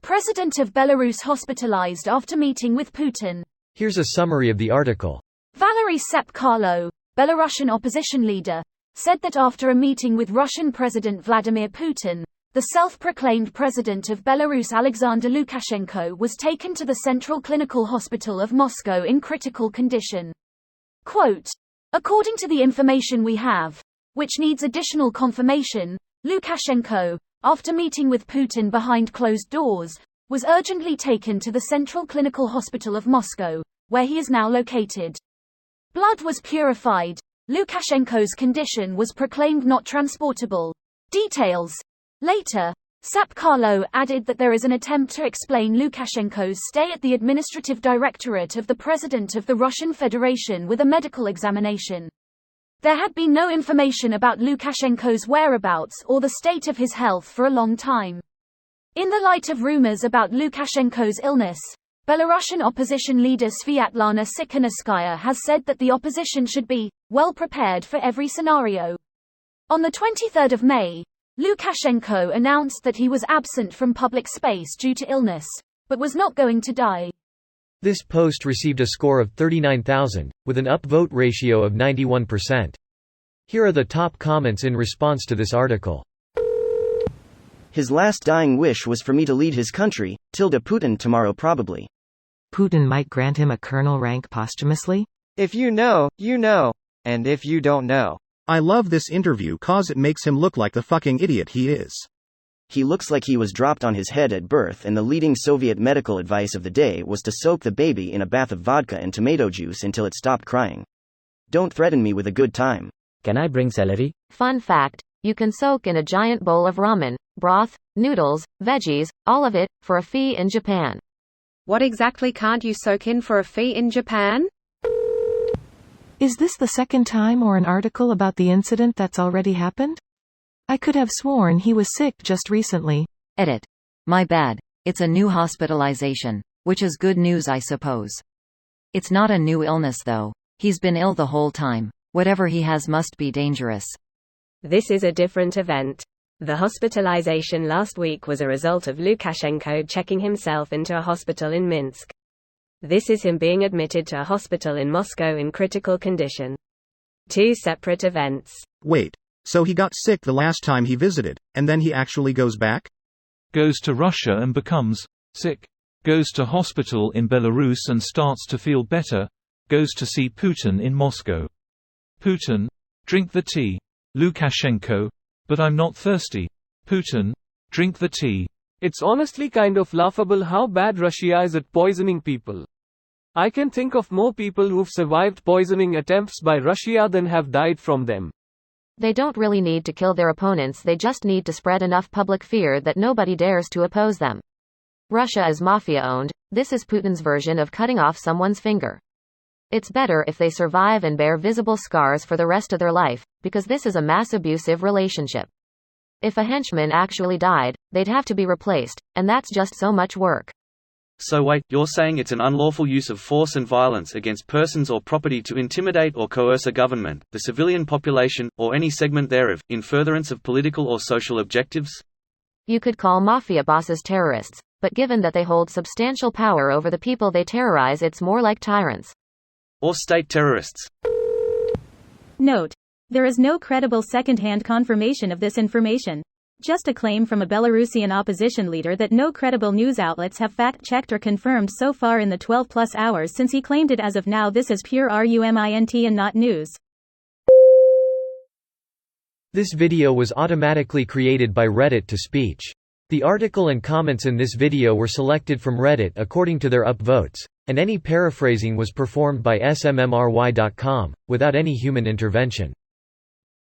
President of Belarus hospitalized after meeting with Putin. Here's a summary of the article. Valery Sepkarlo, Belarusian opposition leader, said that after a meeting with Russian President Vladimir Putin, the self-proclaimed president of Belarus Alexander Lukashenko was taken to the Central Clinical Hospital of Moscow in critical condition. Quote, "According to the information we have, which needs additional confirmation, Lukashenko, after meeting with Putin behind closed doors, was urgently taken to the Central Clinical Hospital of Moscow, where he is now located. Blood was purified. Lukashenko's condition was proclaimed not transportable. Details. Later, Sapkarlo added that there is an attempt to explain Lukashenko's stay at the Administrative Directorate of the President of the Russian Federation with a medical examination. There had been no information about Lukashenko's whereabouts or the state of his health for a long time. In the light of rumors about Lukashenko's illness, Belarusian opposition leader Sviatlana Tsikhanouskaya has said that the opposition should be well prepared for every scenario. On the 23rd of May, Lukashenko announced that he was absent from public space due to illness, but was not going to die. This post received a score of 39,000, with an upvote ratio of 91%. Here are the top comments in response to this article. His last dying wish was for me to lead his country, Putin tomorrow probably. Putin might grant him a colonel rank posthumously? If you know, you know. And if you don't know. I love this interview cause it makes him look like the fucking idiot he is. He looks like he was dropped on his head at birth and the leading Soviet medical advice of the day was to soak the baby in a bath of vodka and tomato juice until it stopped crying. Don't threaten me with a good time. Can I bring celery? Fun fact, you can soak in a giant bowl of ramen, broth, noodles, veggies, all of it, for a fee in Japan. What exactly can't you soak in for a fee in Japan? Is this the second time or an article about the incident that's already happened? I could have sworn he was sick just recently. Edit. My bad. It's a new hospitalization, which is good news I suppose. It's not a new illness though. He's been ill the whole time. Whatever he has must be dangerous. This is a different event. The hospitalization last week was a result of Lukashenko checking himself into a hospital in Minsk. This is him being admitted to a hospital in Moscow in critical condition. Two separate events. Wait, so he got sick the last time he visited, and then he actually goes back? Goes to Russia and becomes sick. Goes to hospital in Belarus and starts to feel better. Goes to see Putin in Moscow. Putin, drink the tea. Lukashenko, but I'm not thirsty. Putin, drink the tea. It's honestly kind of laughable how bad Russia is at poisoning people. I can think of more people who've survived poisoning attempts by Russia than have died from them. They don't really need to kill their opponents, they just need to spread enough public fear that nobody dares to oppose them. Russia is mafia-owned, this is Putin's version of cutting off someone's finger. It's better if they survive and bear visible scars for the rest of their life, because this is a mass abusive relationship. If a henchman actually died, they'd have to be replaced, and that's just so much work. So wait, you're saying it's an unlawful use of force and violence against persons or property to intimidate or coerce a government, the civilian population, or any segment thereof, in furtherance of political or social objectives? You could call mafia bosses terrorists, but given that they hold substantial power over the people they terrorize, it's more like tyrants. Or state terrorists. Note: there is no credible second-hand confirmation of this information. Just a claim from a Belarusian opposition leader that no credible news outlets have fact-checked or confirmed so far in the 12-plus hours since he claimed it. As of now, this is pure rumint and not news. This video was automatically created by Reddit to speech. The article and comments in this video were selected from Reddit according to their upvotes, and any paraphrasing was performed by smmry.com, without any human intervention.